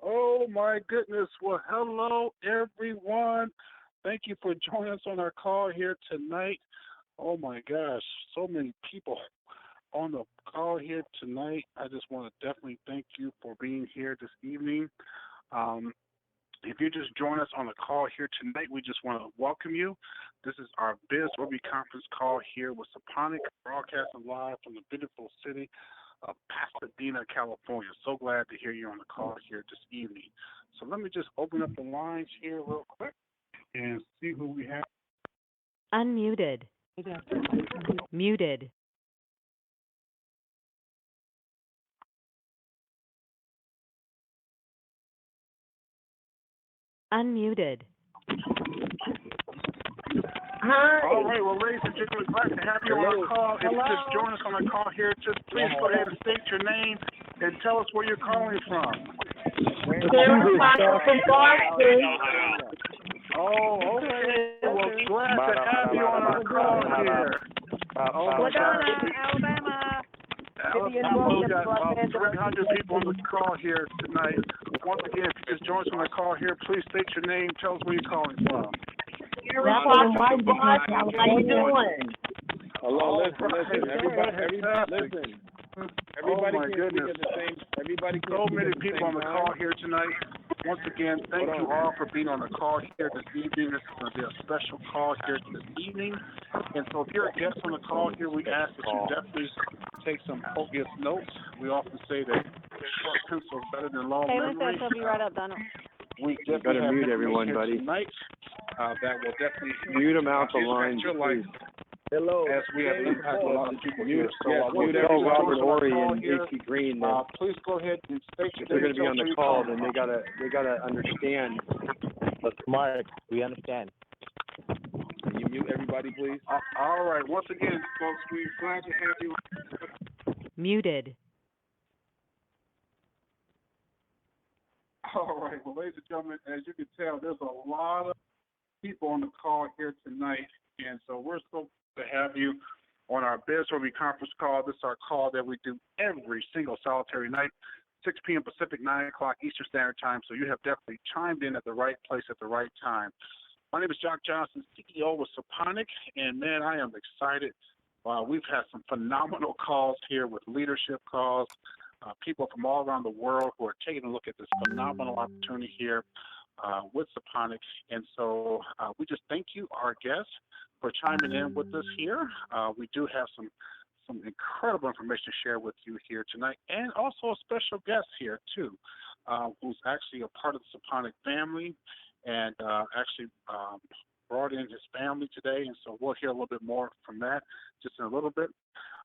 Oh my goodness. Well, hello everyone. Thank you for joining us on our call here tonight. Oh my gosh, so many people on the call here tonight. I just want to definitely thank you for being here this evening. Um, if you just join us on the call here tonight, we just want to welcome you. This is our Biz Rugby Conference call here with Suponic, broadcasting live from the beautiful city of Pasadena, California. So glad to hear you on the call here this evening. So let me just open up the lines here real quick and see who we have. Unmuted. Muted. Unmuted. Hi. All right, well, ladies and gentlemen, glad to have you on the call. If you just join us on the call here, just please go ahead and state your name and tell us where you're calling from. Sarah from Boston. Oh, okay. Well, glad to have you on our call here. Oh, my gosh. Alabama. Alabama, we got about 300 people on the call here tonight. Once again, if you just join us on the call here, please state your name, tell us where you're calling from. Sarah from Boston. How you doing? Hello, listen, everybody, listen. Everybody oh my can goodness. speak at the same. Everybody can So speak many at the people same on the time. call here tonight. Once again, thank you all for being on the call here this evening. This is going to be a special call here this evening. And so if you're a guest on the call here, we ask that you definitely take some copious notes. We often say that short pencil is better than long memory. She'll be right up, Donald. We definitely better have mute everyone, here buddy. tonight that will definitely Mute them out the impact line, your life Hello. as we have impacted a lot of people here. So Mute Robert Horry and AC Green. please go ahead and state your If they're going to be on name, the call, then they gotta understand. That's smart. We understand. Can you mute everybody, please? all right. Once again, folks, we're glad to have you. Muted. All right. Well, ladies and gentlemen, as you can tell, there's a lot of people on the call here tonight, and so we're so to have you on our Biz Rugby conference call. This is our call that we do every single solitary night, 6 p.m. Pacific, 9 o'clock Eastern Standard Time. So you have definitely chimed in at the right place at the right time. My name is Jock Johnson, CEO with Suponic, and man, I am excited. We've had some phenomenal calls here with leadership calls, people from all around the world who are taking a look at this phenomenal opportunity here with Suponic. And so we just thank you, our guests, for chiming in with us here. We do have some incredible information to share with you here tonight, and also a special guest here too, who's actually a part of the Suponic family, and actually brought in his family today, and so we'll hear a little bit more from that just in a little bit.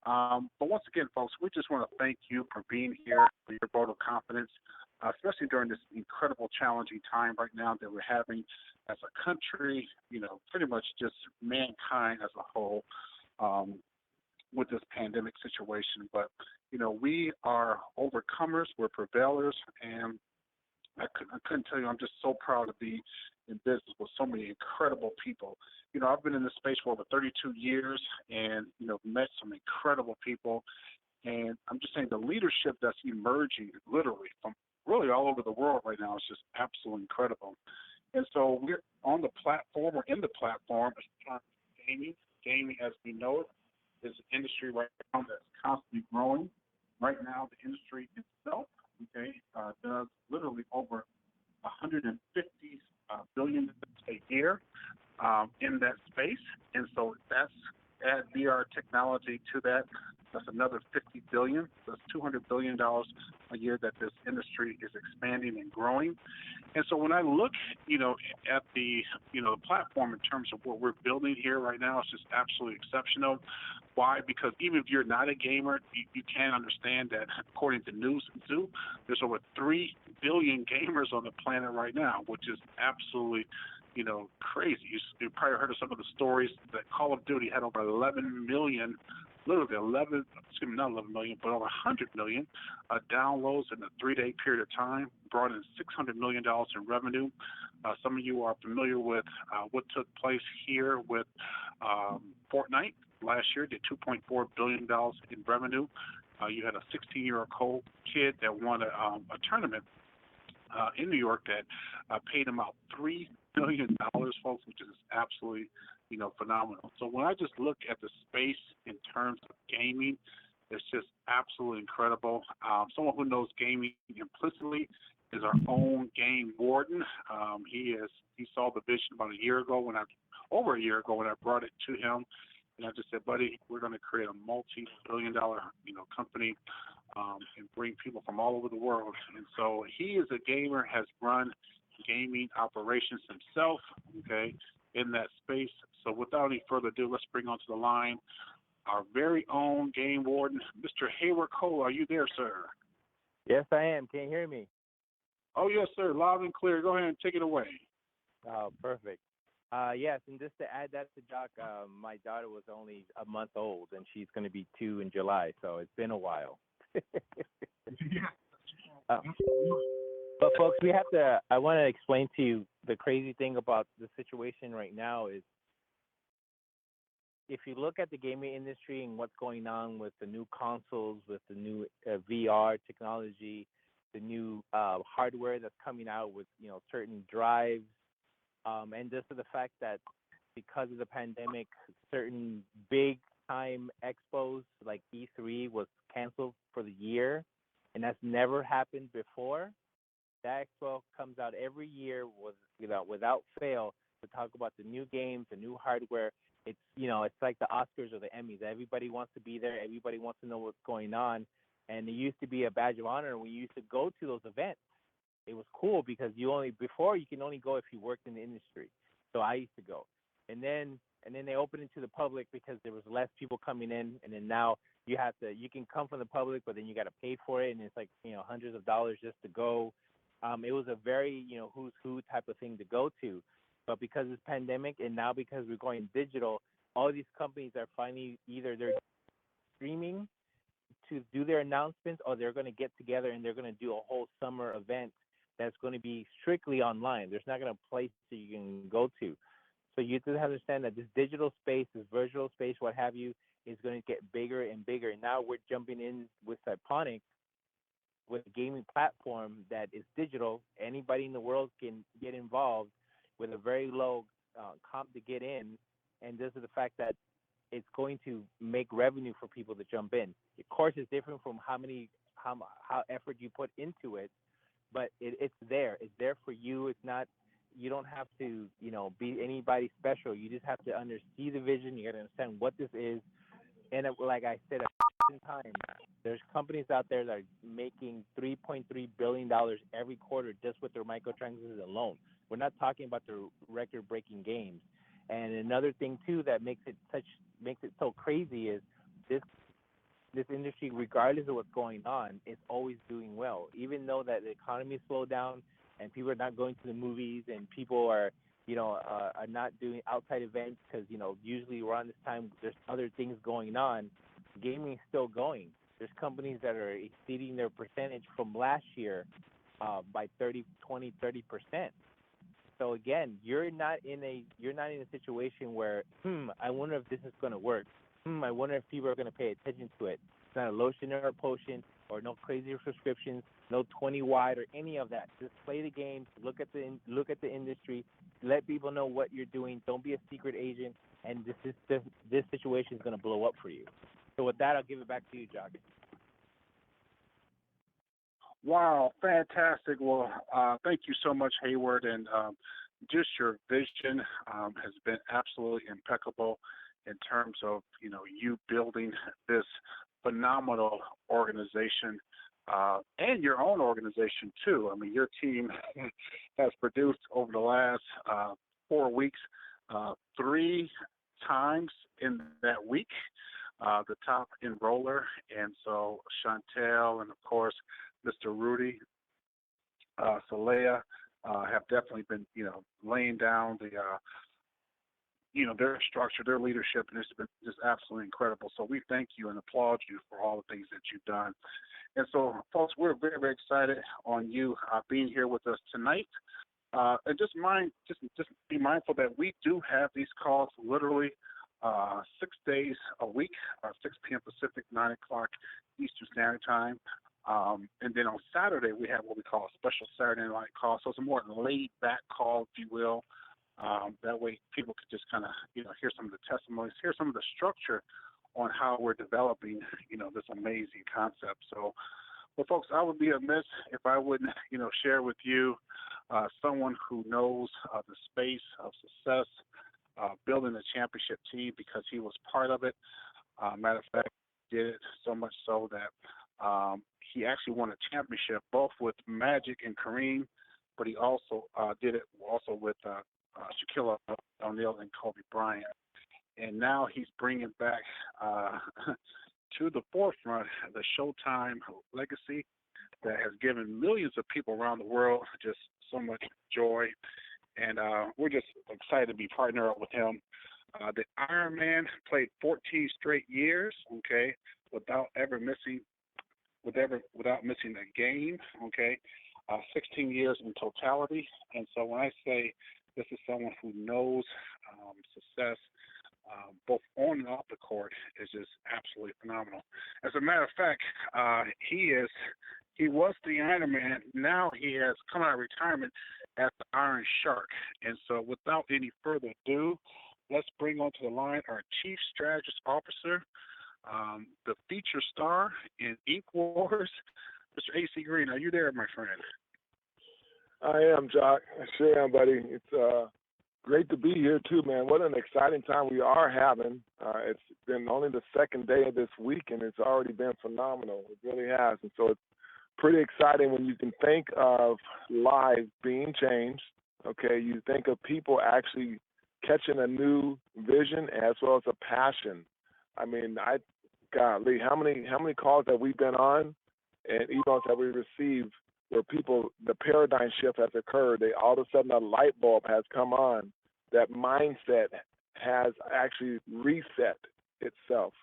But once again, folks, we just want to thank you for being here, for your vote of confidence, especially during this incredible, challenging time right now that we're having as a country, pretty much just mankind as a whole with this pandemic situation. But, we are overcomers, we're prevailers, and I couldn't tell you, I'm just so proud to be in business with so many incredible people. I've been in this space for over 32 years and, met some incredible people. And I'm just saying the leadership that's emerging literally from really all over the world right now is just absolutely incredible. And so we're on the platform, or in the platform, gaming. Gaming, as we know it, is an industry right now that's constantly growing. Right now, the industry itself, does literally over 150 billion a year in that space, and so that's add VR technology to that. That's another 50 billion. That's $200 billion a year that this industry is expanding and growing. And so when I look, at the, platform in terms of what we're building here right now, it's just absolutely exceptional. Why? Because even if you're not a gamer, you can understand that according to News Zoo, there's over 3 billion gamers on the planet right now, which is absolutely, crazy. You've probably heard of some of the stories that Call of Duty had over 11 million, literally not 11 million, but over 100 million downloads in a 3-day period of time, brought in $600 million in revenue. Some of you are familiar with what took place here with Fortnite last year, did $2.4 billion in revenue. You had a 16-year-old kid that won a tournament in New York that paid him out $3 million, folks, which is absolutely, phenomenal. So when I just look at the space in terms of gaming, it's just absolutely incredible. Someone who knows gaming implicitly is our own game warden. He saw the vision about over a year ago when I brought it to him, and I just said, buddy, we're going to create a multi-billion-dollar, company, and bring people from all over the world. And so he is a gamer, has run gaming operations himself, okay, in that space. So without any further ado, let's bring onto the line our very own game warden, Mr. Hayward Cole. Are you there, sir? Yes, I am. Can you hear me? Oh, yes, sir. Loud and clear. Go ahead and take it away. Oh, perfect. Yes, and just to add that to Jock, my daughter was only a month old, and she's going to be 2 in July, so it's been a while. But, folks, I want to explain to you the crazy thing about the situation right now is if you look at the gaming industry and what's going on with the new consoles, with the new VR technology, the new hardware that's coming out with, certain drives, and just the fact that because of the pandemic, certain big-time expos like E3 was canceled for the year, and that's never happened before. That expo comes out every year without fail to talk about the new games, the new hardware. It's it's like the Oscars or the Emmys. Everybody wants to be there. Everybody wants to know what's going on. And it used to be a badge of honor when you used to go to those events. It was cool because you can only go if you worked in the industry. So I used to go. And then they opened it to the public because there was less people coming in, and then now you can come from the public, but then you got to pay for it, and it's like, hundreds of dollars just to go. It was a very, who's who type of thing to go to. But because of this pandemic and now because we're going digital, all these companies are finally either they're streaming to do their announcements, or they're going to get together and they're going to do a whole summer event that's going to be strictly online. There's not going to be a place that you can go to. So you have to understand that this digital space, this virtual space, what have you, is going to get bigger and bigger. And now we're jumping in with Suponic, with a gaming platform that is digital. Anybody in the world can get involved with a very low comp to get in, and this is the fact that it's going to make revenue for people to jump in. Of course, it's different from how effort you put into it, but it's there. It's there for you. It's not. You don't have to, be anybody special. You just have to see the vision. You got to understand what this is. And like I said, time, there's companies out there that are making $3.3 billion every quarter just with their microtransactions alone. We're not talking about the record-breaking games. And another thing too that makes it so crazy is this industry, regardless of what's going on, is always doing well. Even though that the economy is slowed down and people are not going to the movies and people are not doing outside events because, usually around this time there's other things going on, gaming is still going. There's companies that are exceeding their percentage from last year by 30%. So again, you're not in a situation where, I wonder if this is going to work. I wonder if people are going to pay attention to it. It's not a lotion or a potion or no crazy subscriptions, no 20 wide or any of that. Just play the games, look at the industry, let people know what you're doing. Don't be a secret agent, and this situation is going to blow up for you. So with that, I'll give it back to you, Jock. Wow, fantastic. Well, thank you so much, Hayward, and just your vision has been absolutely impeccable in terms of, you building this phenomenal organization and your own organization, too. I mean, your team has produced over the last 4 weeks 3 times in that week the top enroller. And so Chantel and, of course, Mr. Rudy Salea have definitely been, laying down the their structure, their leadership, and it's been just absolutely incredible. So we thank you and applaud you for all the things that you've done. And so, folks, we're very, very excited on you being here with us tonight. And just be mindful that we do have these calls literally 6 days a week, 6 p.m. Pacific, 9 o'clock Eastern Standard Time. And then on Saturday, we have what we call a special Saturday night call. So it's a more laid back call, if you will. That way people could just kind of, hear some of the testimonies, hear some of the structure on how we're developing, this amazing concept. So, well, folks, I would be amiss if I wouldn't, share with you someone who knows the space of success, building a championship team because he was part of it. Matter of fact, he did it so much so that he actually won a championship both with Magic and Kareem, but he also did it also with Shaquille O'Neal and Kobe Bryant. And now he's bringing back to the forefront the Showtime legacy that has given millions of people around the world just so much joy. And we're just excited to be partnered up with him. The Iron Man played 14 straight years, okay, without missing a game, okay, 16 years in totality. And so when I say this is someone who knows success, both on and off the court, is just absolutely phenomenal. As a matter of fact, he was the Iron Man. Now he has come out of retirement as the Iron Shark. And so without any further ado, let's bring onto the line our Chief Strategist Officer, the feature star in Ink Wars, Mr. AC Green. Are you there, my friend? I am, Jock. I sure am, buddy. It's great to be here, too, man. What an exciting time we are having. It's been only the second day of this week, and it's already been phenomenal. It really has. And so it's pretty exciting when you can think of lives being changed, okay? You think of people actually catching a new vision as well as a passion. I mean, golly, how many calls have we been on and emails have we received where people, the paradigm shift has occurred. All of a sudden a light bulb has come on. That mindset has actually reset itself,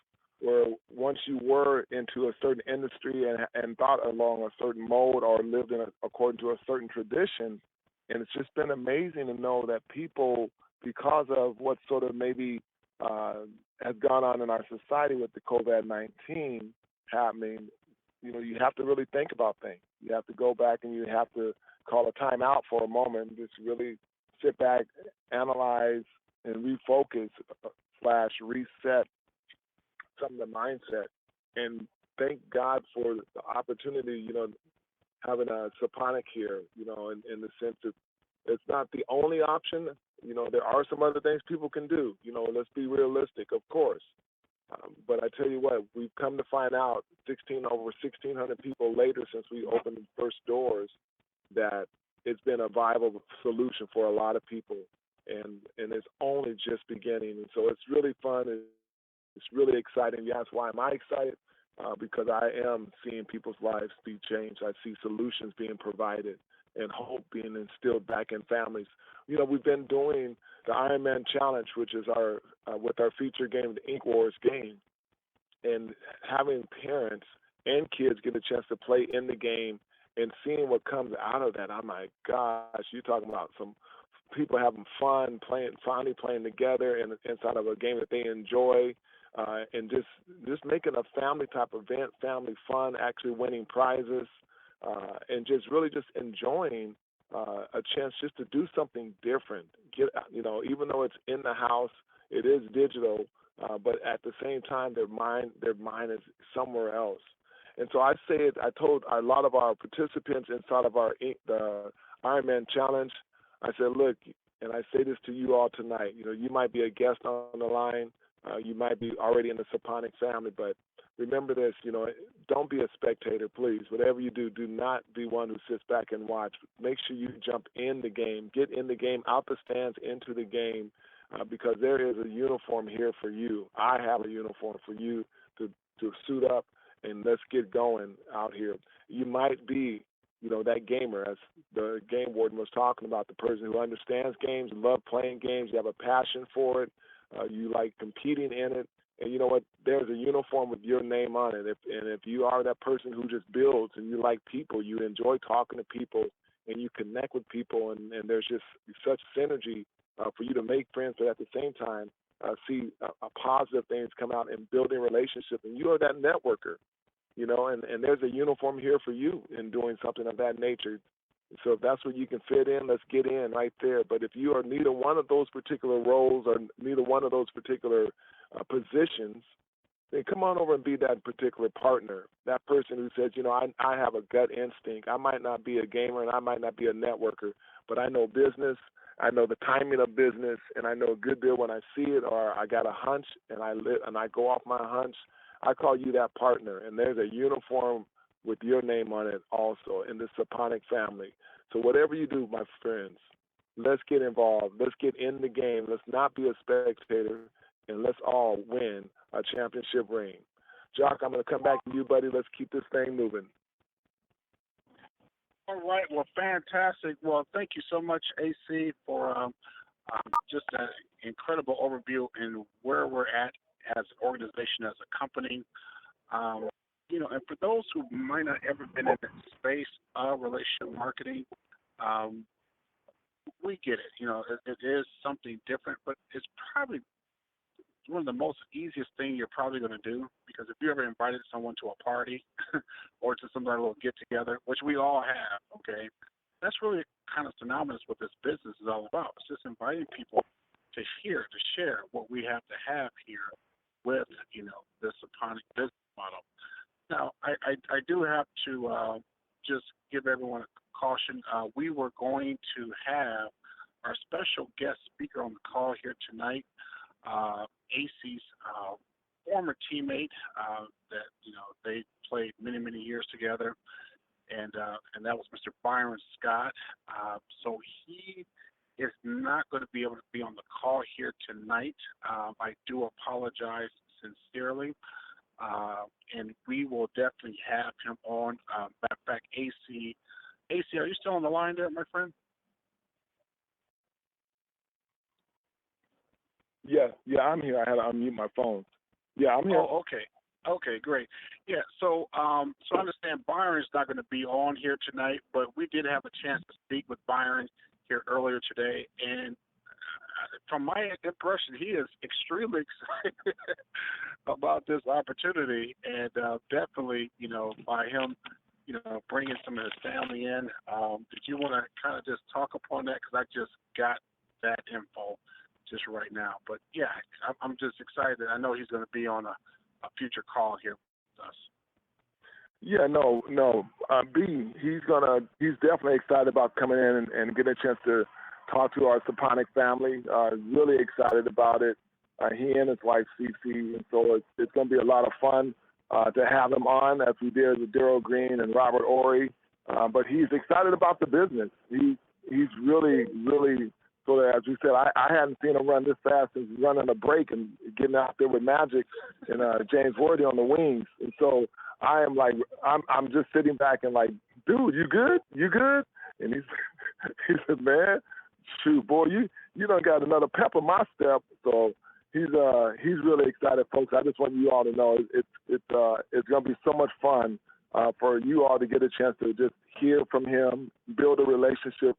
where once you were into a certain industry and thought along a certain mode or lived according to a certain tradition, and it's just been amazing to know that people, because of what sort of maybe has gone on in our society with the COVID-19 happening, you have to really think about things. You have to go back and you have to call a time out for a moment and just really sit back, analyze, and refocus / reset some of the mindset. And thank God for the opportunity, having a Suponic here, in the sense that it's not the only option. There are some other things people can do. Let's be realistic, of course. But I tell you what, we've come to find out over 1,600 people later since we opened the first doors that it's been a viable solution for a lot of people. And it's only just beginning. And so it's really fun. It's really exciting. You ask, why am I excited? Because I am seeing people's lives be changed. I see solutions being provided and hope being instilled back in families. We've been doing the Iron Man Challenge, which is our with our feature game, the Ink Wars game, and having parents and kids get a chance to play in the game and seeing what comes out of that. I'm like, gosh, you're talking about some people having fun, finally playing together inside of a game that they enjoy, and just making a family type event, family fun, actually winning prizes, and just really just enjoying a chance just to do something different. Even though it's in the house, it is digital, but at the same time, their mind is somewhere else. And so I told a lot of our participants inside of the Ironman Challenge, I said, look, and I say this to you all tonight, you might be a guest on the line, you might be already in the Suponic family, but remember this, don't be a spectator, please. Whatever you do, do not be one who sits back and watch. Make sure you jump in the game, get in the game, out the stands, into the game, because there is a uniform here for you. I have a uniform for you to suit up and let's get going out here. You might be, that gamer, as the game warden was talking about, the person who understands games, love playing games, you have a passion for it, you like competing in it. And you know what? There's a uniform with your name on it. If you are that person who just builds and you like people, you enjoy talking to people and you connect with people, and there's just such synergy for you to make friends, but at the same time see a positive things come out in building relationships. And you are that networker. and there's a uniform here for you in doing something of that nature. So if that's where you can fit in, let's get in right there. But if you are neither one of those particular roles or neither one of those particular positions, then come on over and be that particular partner, that person who says, I have a gut instinct. I might not be a gamer and I might not be a networker, but I know business. I know the timing of business, and I know a good deal when I see it, or I got a hunch and I go off my hunch. I call you that partner, and there's a uniform with your name on it also in the Suponic family. So whatever you do, my friends, let's get involved. Let's get in the game. Let's not be a spectator, and let's all win a championship ring. Jock, I'm going to come back to you, buddy. Let's keep this thing moving. All right. Well, fantastic. Well, thank you so much, AC, for just an incredible overview in where we're at as an organization, as a company. And for those who might not ever been in the space of relationship marketing, we get it. It is something different, but it's probably one of the most easiest thing you're probably going to do, because if you ever invited someone to a party or to some little get together, which we all have, okay, that's really kind of synonymous with this business is all about. It's just inviting people to share what we have to have here with, this Suponic business model. Now, I do have to just give everyone a caution. We were going to have our special guest speaker on the call here tonight, AC's former teammate that they played many, many years together, and that was Mr. Byron Scott. So he is not going to be able to be on the call here tonight. I do apologize sincerely, and we will definitely have him on. Matter of fact, AC, are you still on the line there, my friend? Yeah, I'm here. I had to unmute my phone. Yeah, I'm here. Oh, okay, great. Yeah, so I understand Byron's not going to be on here tonight, but we did have a chance to speak with Byron here earlier today, and from my impression, he is extremely excited about this opportunity, and definitely, by him, bringing some of his family in. Did you want to kind of just talk upon that? Because I just got that info just right now. But yeah, I'm just excited. I know he's going to be on a future call here with us. Yeah, no. B, he's definitely excited about coming in and getting a chance to talk to our Suponic family. Really excited about it. He and his wife, Cece, and so it's going to be a lot of fun to have him on, as we did with Daryl Green and Robert Ory. But he's excited about the business. He's really, really. So as we said, I hadn't seen him run this fast since running a break and getting out there with Magic and James Worthy on the wings. And so I am like, I'm just sitting back and like, dude, you good? You good? And he said, man, shoot, boy, you done got another pep in my step. So he's really excited, folks. I just want you all to know it's gonna be so much fun for you all to get a chance to just hear from him, build a relationship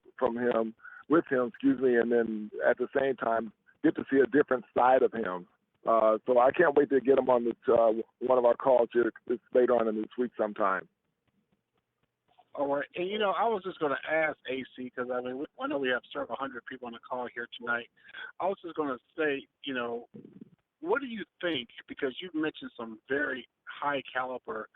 with him, and then at the same time get to see a different side of him. So I can't wait to get him on this one of our calls here later on in this week sometime. All right, and I was just going to ask AC, because I know we have several hundred people on the call here tonight. I was just going to say, what do you think? Because you've mentioned some very high caliber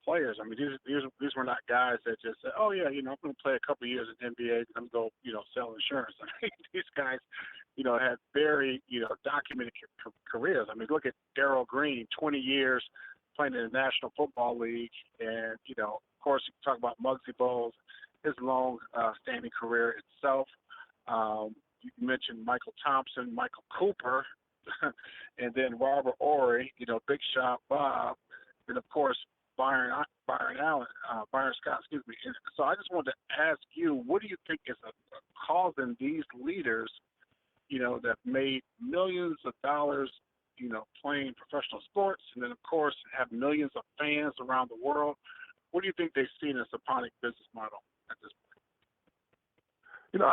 players. I mean, these were not guys that just said, "Oh yeah, I'm going to play a couple of years in NBA and I'm going to go, sell insurance." I mean, these guys, had very, documented careers. I mean, look at Daryl Green, 20 years playing in the National Football League, and of course, you can talk about Muggsy Bogues, his long standing career itself. You mentioned Michael Thompson, Michael Cooper, and then Robert Ory, Big Shot Bob, and of course Byron Scott, excuse me. And so I just wanted to ask you, what do you think is causing these leaders, that made millions of dollars, playing professional sports, and then of course have millions of fans around the world? What do you think they've seen in Suponic business model at this point?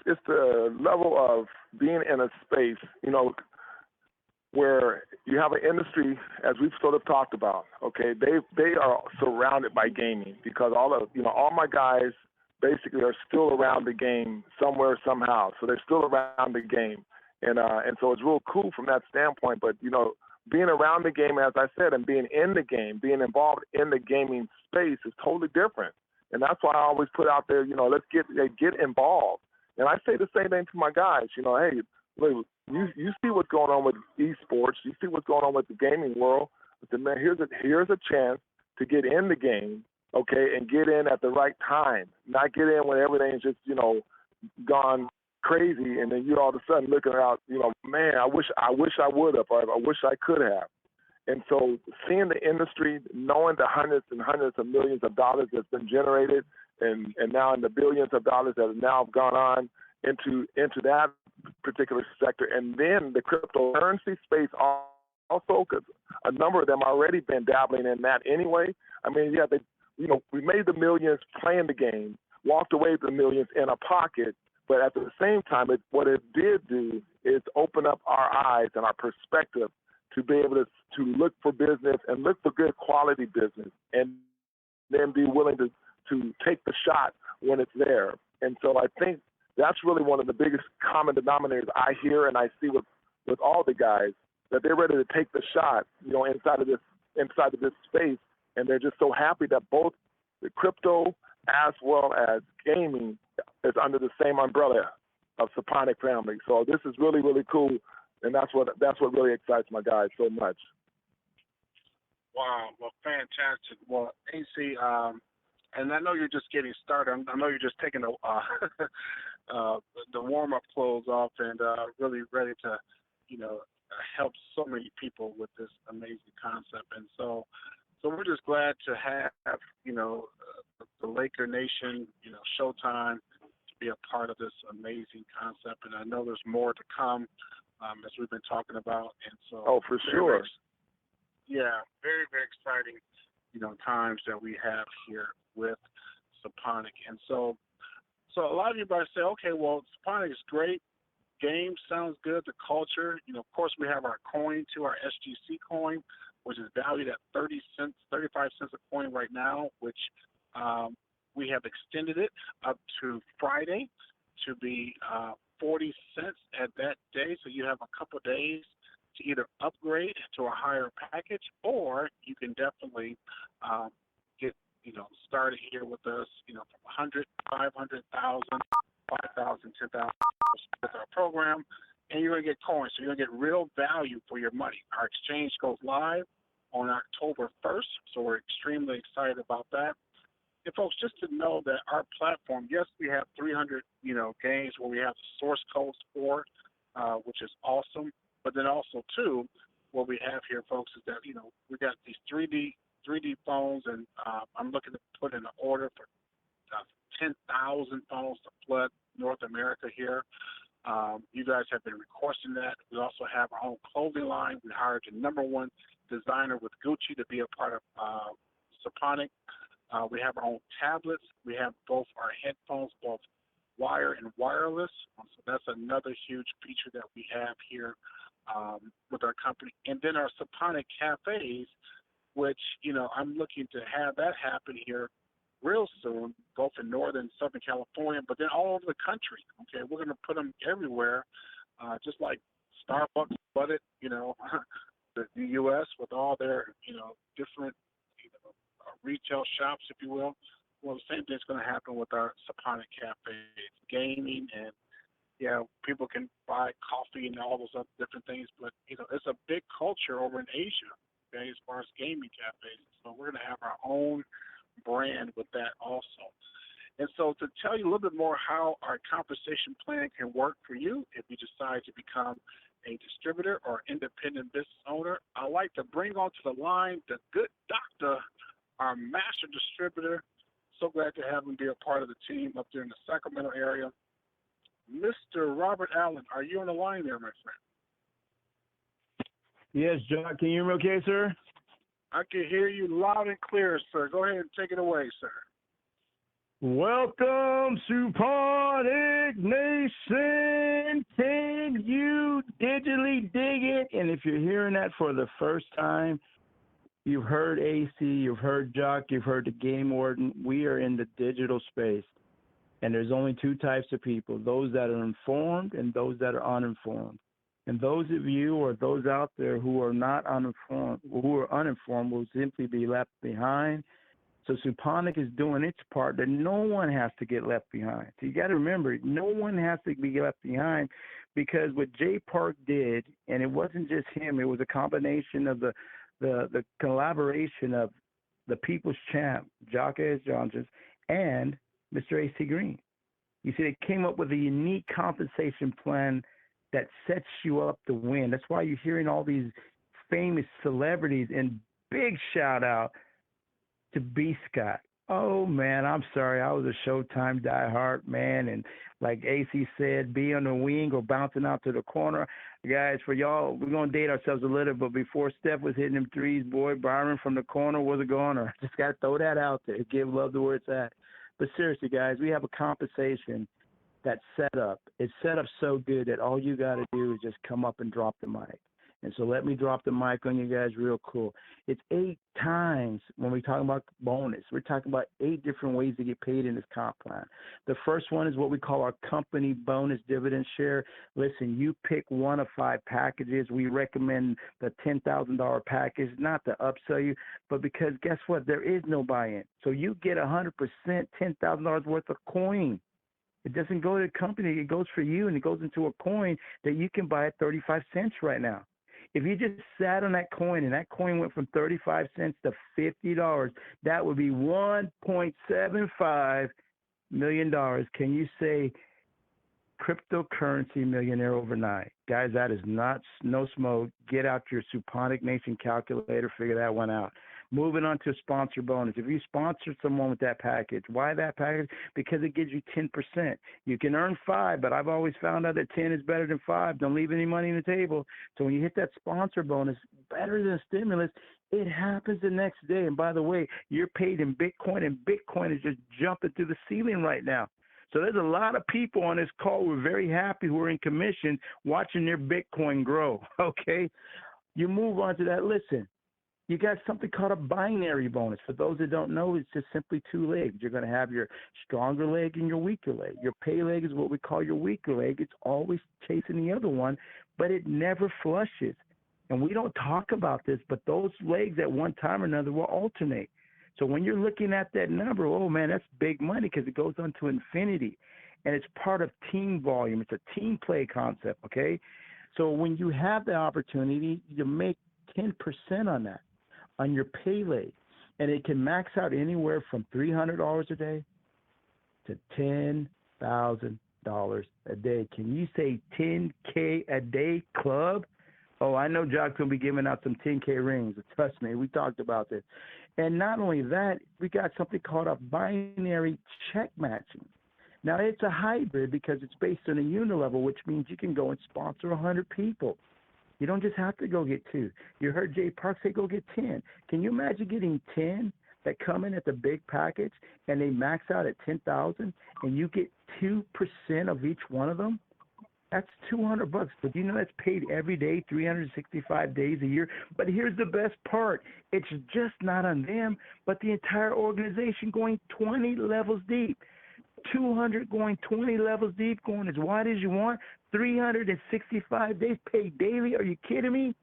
It's the level of being in a space. where you have an industry, as we've sort of talked about, okay, they are surrounded by gaming because all my guys basically are still around the game somewhere, somehow. So they're still around the game. And so it's real cool from that standpoint. But, being around the game, as I said, and being in the game, being involved in the gaming space is totally different. And that's why I always put out there, let's get involved. And I say the same thing to my guys, hey, look, you see what's going on with esports, you see what's going on with the gaming world. But man, here's a chance to get in the game, okay, and get in at the right time, not get in when everything's just, gone crazy, and then you're all of a sudden looking out, man, I wish I would have, or I wish I could have. And so seeing the industry, knowing the hundreds and hundreds of millions of dollars that's been generated, and now in the billions of dollars that have now gone on into that particular sector, and then the cryptocurrency space also, because a number of them already been dabbling in that anyway. I mean, yeah, we made the millions playing the game, walked away with the millions in a pocket, but at the same time, what it did do is open up our eyes and our perspective to be able to look for business and look for good quality business, and then be willing to take the shot when it's there. And so I think that's really one of the biggest common denominators I hear and I see with all the guys, that they're ready to take the shot, inside of this space, and they're just so happy that both the crypto as well as gaming is under the same umbrella of Suponic family. So this is really, really cool, and that's what really excites my guys so much. Wow, well, fantastic. Well, AC, and I know you're just getting started. I know you're just taking the warm-up clothes off and really ready to, help so many people with this amazing concept. And so we're just glad to have, the Laker Nation, Showtime, to be a part of this amazing concept. And I know there's more to come, as we've been talking about. And so, oh, for sure. Yeah, very, very exciting, times that we have here with Suponic. And so a lot of you might say, okay, well, Suponic is great. Game sounds good. The culture, of course, we have our coin too, our SGC coin, which is valued at 35 cents a coin right now, which we have extended it up to Friday to be 40 cents at that day. So you have a couple of days to either upgrade to a higher package, or you can definitely get, started here with us, from 100, 500,000, 5,000, 10,000 with our program, and you're going to get coins. So you're going to get real value for your money. Our exchange goes live on October 1st, so we're extremely excited about that. And folks, just to know that our platform, yes, we have 300, games where we have the source codes for, which is awesome. But then also, too, what we have here, folks, is that, we got these 3D phones, and I'm looking to put in an order for 10,000 phones to flood North America here. You guys have been requesting that. We also have our own clothing line. We hired the #1 designer with Gucci to be a part of Suponic. We have our own tablets. We have both our headphones, both wire and wireless. So that's another huge feature that we have here with our company. And then our Suponic cafes, which, I'm looking to have that happen here real soon, both in Northern and Southern California, but then all over the country. Okay, we're going to put them everywhere, just like Starbucks flooded, the U.S. with all their, different, retail shops, if you will. Well, the same thing's going to happen with our Suponic cafes, gaming, and people can buy coffee and all those other different things. But it's a big culture over in Asia, okay, as far as gaming cafes. So we're going to have our own brand with that also. And so to tell you a little bit more how our compensation plan can work for you if you decide to become a distributor or independent business owner, I'd like to bring onto the line the good doctor, our master distributor. So glad to have him be a part of the team up there in the Sacramento area. Mr. Robert Allen, are you on the line there, my friend? Yes, John. Can you hear me okay, sir? I can hear you loud and clear, sir. Go ahead and take it away, sir. Welcome, Suponic Nation. Can you digitally dig it. And if you're hearing that for the first time, you've heard AC, you've heard Jock, you've heard the Game Warden. We are in the digital space. And there's only two types of people, those that are informed and those that are uninformed. And those of you or those out there who are not uninformed, who are uninformed will simply be left behind. So Suponic is doing its part that no one has to get left behind. So you got to remember, no one has to be left behind, because what Jay Park did, and it wasn't just him, it was a combination of the collaboration of the People's Champ, Jacques Johnson, and Mr. AC Green. You see, they came up with a unique compensation plan that sets you up to win. That's why you're hearing all these famous celebrities, and big shout out to B. Scott. Oh, man, I'm sorry. I was a Showtime diehard, man. And like AC said, be on the wing or bouncing out to the corner. Guys, for y'all, we're going to date ourselves a little, but before Steph was hitting them threes, boy, Byron from the corner was a goner. Just got to throw that out there. Give love to where it's at. But seriously, guys, we have a compensation that's set up. It's set up so good that all you got to do is just come up and drop the mic. And so let me drop the mic on you guys real cool. It's 8 times when we talk about bonus. We're talking about 8 different ways to get paid in this comp plan. The first one is what we call our company bonus dividend share. Listen, you pick one of 5 packages. We recommend the $10,000 package, not to upsell you, but because guess what? There is no buy-in. So you get 100% $10,000 worth of coin. It doesn't go to the company. It goes for you, and it goes into a coin that you can buy at 35 cents right now. If you just sat on that coin and that coin went from 35 cents to $50, that would be $1.75 million. Can you say cryptocurrency millionaire overnight? Guys, that is not no smoke. Get out your Suponic Nation calculator. Figure that one out. Moving on to sponsor bonus. If you sponsor someone with that package, why that package? Because it gives you 10%. You can earn 5, but I've always found out that 10 is better than 5. Don't leave any money on the table. So when you hit that sponsor bonus, better than stimulus, it happens the next day. And by the way, you're paid in Bitcoin, and Bitcoin is just jumping through the ceiling right now. So there's a lot of people on this call who are very happy, who are in commission, watching their Bitcoin grow, okay? You move on to that. Listen. You got something called a binary bonus. For those that don't know, it's just simply 2 legs. You're going to have your stronger leg and your weaker leg. Your pay leg is what we call your weaker leg. It's always chasing the other one, but it never flushes. And we don't talk about this, but those legs at one time or another will alternate. So when you're looking at that number, oh, man, that's big money because it goes on to infinity. And it's part of team volume. It's a team play concept, okay? So when you have the opportunity, you make 10% on that, on your pay leg, and it can max out anywhere from $300 a day to $10,000 a day. Can you say 10K a day club? Oh, I know Jock's going to be giving out some 10K rings. Trust me, we talked about this. And not only that, we got something called a binary check matching. Now, it's a hybrid because it's based on a unilevel, which means you can go and sponsor 100 people. You don't just have to go get 2. You heard Jay Park say go get 10. Can you imagine getting 10 that come in at the big package and they max out at 10,000 and you get 2% of each one of them? That's $200. But you know that's paid every day, 365 days a year. But here's the best part. It's just not on them, but the entire organization going 20 levels deep. 200 going 20 levels deep, going as wide as you want, 365 days paid daily. Are you kidding me?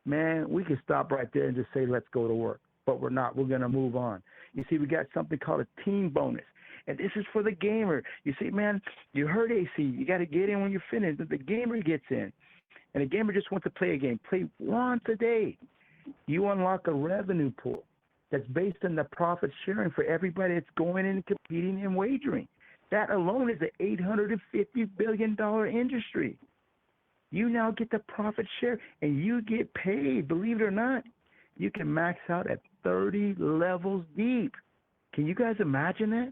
Man, we can stop right there and just say, let's go to work. But we're not. We're going to move on. You see, we got something called a team bonus. And this is for the gamer. You see, man, you heard AC. You got to get in when you're finished. But the gamer gets in. And the gamer just wants to play a game. Play once a day. You unlock a revenue pool that's based on the profit sharing for everybody that's going in and competing and wagering. That alone is an $850 billion industry. You now get the profit share, and you get paid. Believe it or not, you can max out at 30 levels deep. Can you guys imagine that?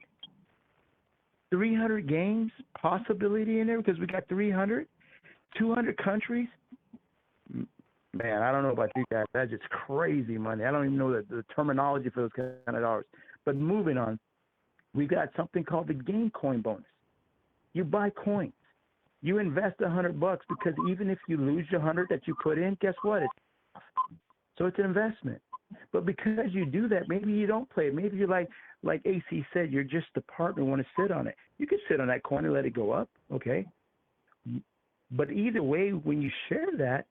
300 games possibility in there because we got 300, 200 countries. Man, I don't know about you guys. That's just crazy money. I don't even know the terminology for those kind of dollars. But moving on, we've got something called the game coin bonus. You buy coins. You invest $100 because even if you lose your 100 that you put in, guess what? So it's an investment. But because you do that, maybe you don't play it. Maybe you're like AC said, you're just the partner, want to sit on it. You can sit on that coin and let it go up, okay? But either way, when you share that,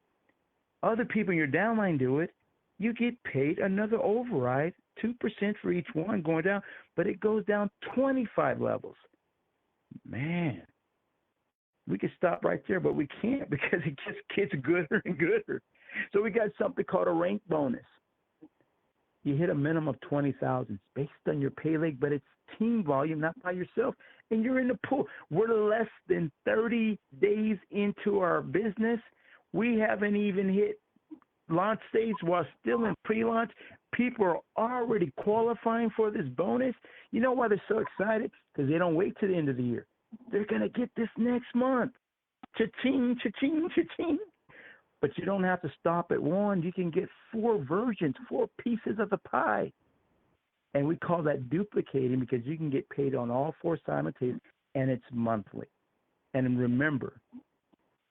other people in your downline do it, you get paid another override, 2% for each one going down, but it goes down 25 levels. Man, we could stop right there, but we can't because it just gets gooder and gooder. So we got something called a rank bonus. You hit a minimum of 20,000 based on your pay leg, but it's team volume, not by yourself. And you're in the pool. We're less than 30 days into our business. We haven't even hit launch stage while still in pre-launch. People are already qualifying for this bonus. You know why they're so excited? Because they don't wait to the end of the year. They're going to get this next month. Cha-ching, cha-ching, cha-ching. But you don't have to stop at one. You can get 4 versions, 4 pieces of the pie. And we call that duplicating because you can get paid on all 4 simultaneously, and it's monthly. And remember,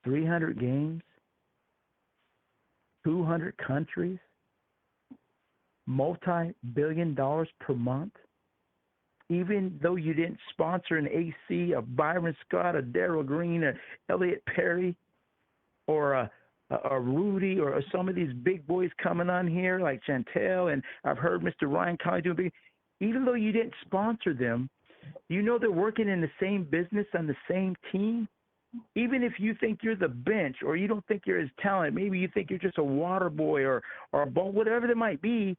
300 games, 200 countries, multi-billion dollars per month. Even though you didn't sponsor an AC, a Byron Scott, a Darryl Green, a Elliot Perry, or a Rudy, or some of these big boys coming on here like Chantel, and I've heard Mr. Ryan Colley doing big. Even though you didn't sponsor them, you know they're working in the same business on the same team. Even if you think you're the bench or you don't think you're as talented, maybe you think you're just a water boy or a ball, whatever it might be,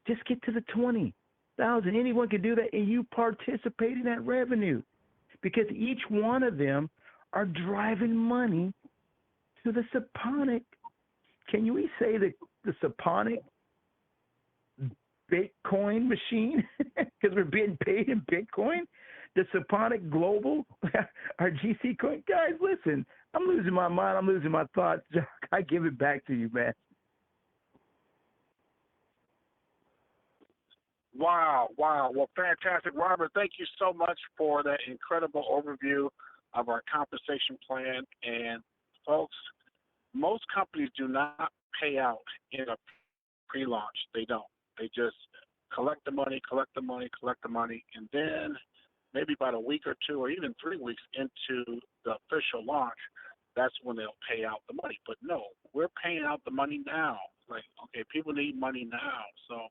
just get to the 20,000. Anyone can do that, and you participate in that revenue because each one of them are driving money to the Suponic. Can you say the Suponic Bitcoin machine because we're being paid in Bitcoin? The Suponic Global, our GC coin. Guys, listen, I'm losing my mind. I'm losing my thoughts. I give it back to you, man. Wow. Well, fantastic. Robert, thank you so much for that incredible overview of our compensation plan. And, folks, most companies do not pay out in a pre-launch. They don't. They just collect the money, and then maybe about a week or 2 or even 3 weeks into the official launch, that's when they'll pay out the money. But no, we're paying out the money now. Like, okay, people need money now. So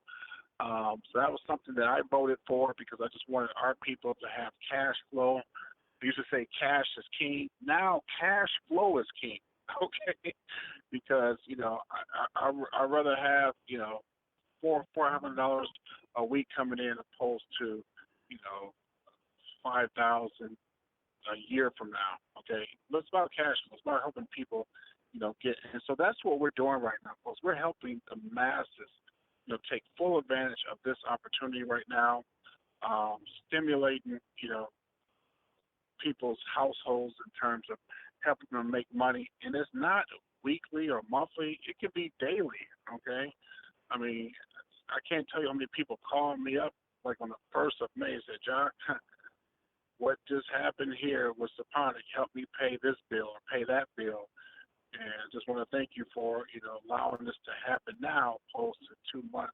that was something that I voted for because I just wanted our people to have cash flow. We used to say cash is king. Now cash flow is king, okay? Because, you know, I'd rather have, you know, $400 a week coming in opposed to, you know, 5,000 a year from now. Okay, but it's about cash flow. It's about helping people, you know, get. And so that's what we're doing right now, folks. We're helping the masses, you know, take full advantage of this opportunity right now, stimulating, you know, people's households in terms of helping them make money. And it's not weekly or monthly. It could be daily. Okay, I mean, I can't tell you how many people call me up like on the 1st of May and said, John, what just happened here with Suponic? Help me pay this bill or pay that bill. And I just want to thank you for, you know, allowing this to happen now opposed to 2 months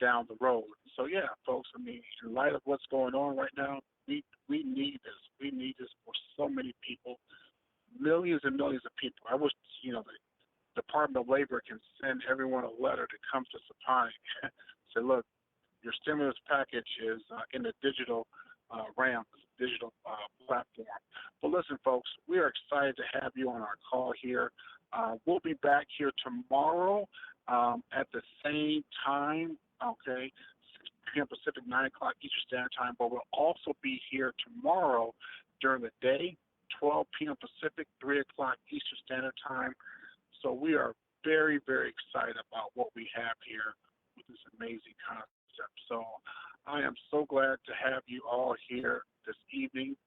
down the road. So, yeah, folks, I mean, in light of what's going on right now, we need this. We need this for so many people, millions and millions of people. I wish, you know, the Department of Labor can send everyone a letter that comes to Suponic. Say, look, your stimulus package is in the digital RAM, digital platform. But listen, folks, we are excited to have you on our call here. We'll be back here tomorrow at the same time, okay, 6 p.m. Pacific, 9 o'clock Eastern Standard Time. But we'll also be here tomorrow during the day, 12 p.m. Pacific, 3 o'clock Eastern Standard Time. So we are very, very excited about what we have here with this amazing concept. So I am so glad to have you all here this evening.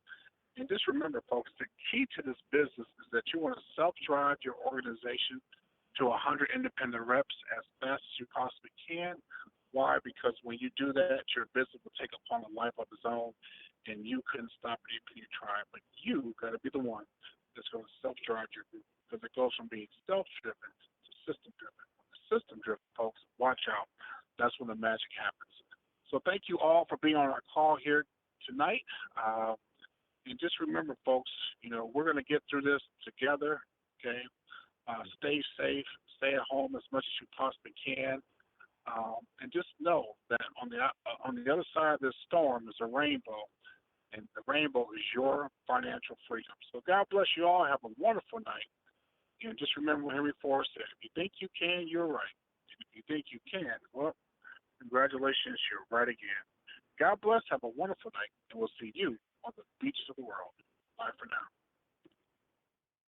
And just remember, folks, the key to this business is that you want to self-drive your organization to 100 independent reps as fast as you possibly can. Why? Because when you do that, your business will take upon a life of its own, and you couldn't stop it if you tried. But you got to be the one that's going to self-drive your group, because it goes from being self-driven to system-driven. When the system-driven, folks, watch out. That's when the magic happens. So thank you all for being on our call here tonight. And just remember, folks, we're going to get through this together, okay? Stay safe, stay at home as much as you possibly can. And just know that on the other side of this storm is a rainbow, and the rainbow is your financial freedom. So God bless you all. Have a wonderful night. And just remember what Henry Ford said, if you think you can, you're right. If you think you can, well, congratulations, you're right again. God bless. Have a wonderful night, and we'll see you on the beaches of the world. Bye for now.